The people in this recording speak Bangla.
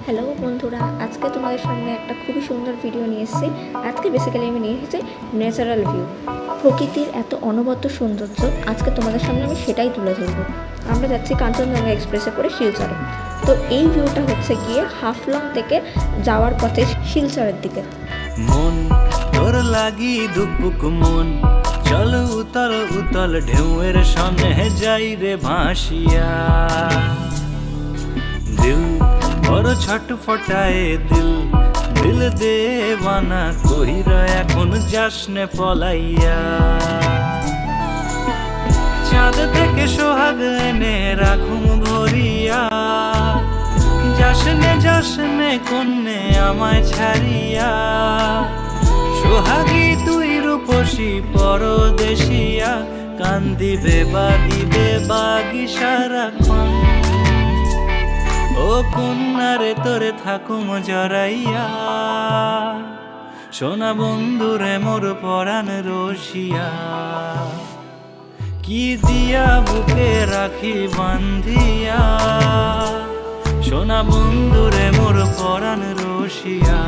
হ্যালো বন্ধুরা, আজকে তোমাদের সামনে একটা খুবই সুন্দর ভিডিও নিয়ে এসেছি। আজকে বেসিক্যালি আমি নিয়ে এসেছি ন্যাচারাল ভিউ, প্রকৃতির এত অনবদ্য সৌন্দর্য। আজকে তোমাদের সামনে আমি সেটাই তুলে ধরবো। আমরা যাচ্ছি কাঞ্চনজঙ্ঘা এক্সপ্রেসে করে শিলচরে। তো এই ভিউটা হচ্ছে গিয়ে হাফলং থেকে যাওয়ার পথে শিলচরের দিকে। মন তোর লাগি দুপুক মন, চলো উতল উতল ঢেউয়ের সঙ্গে যাই রে ভাসিয়া। দিল বড় ছটফটায় দিল, দিল দেওয়ানা কহিরা এখন যাসনে পলাইয়া। চাঁদ থেকে সোহাগ এনে রাখুম ভরিয়া, যাসনে যাসনে কন্যে আমায় ছাড়িয়া। সোহাগী তুই রূপসী পরদেশিয়া, কান্দিবে বাগি সারাক্ষণ। ও কন্যারে তোরে থাকুম জড়াইয়া, সোনা বন্ধুরে মোর পরাণ রসিয়া। কি দিয়া বুকে রাখি বান্ধিয়া, সোনা বন্ধুরে মোর পরাণ রসিয়া।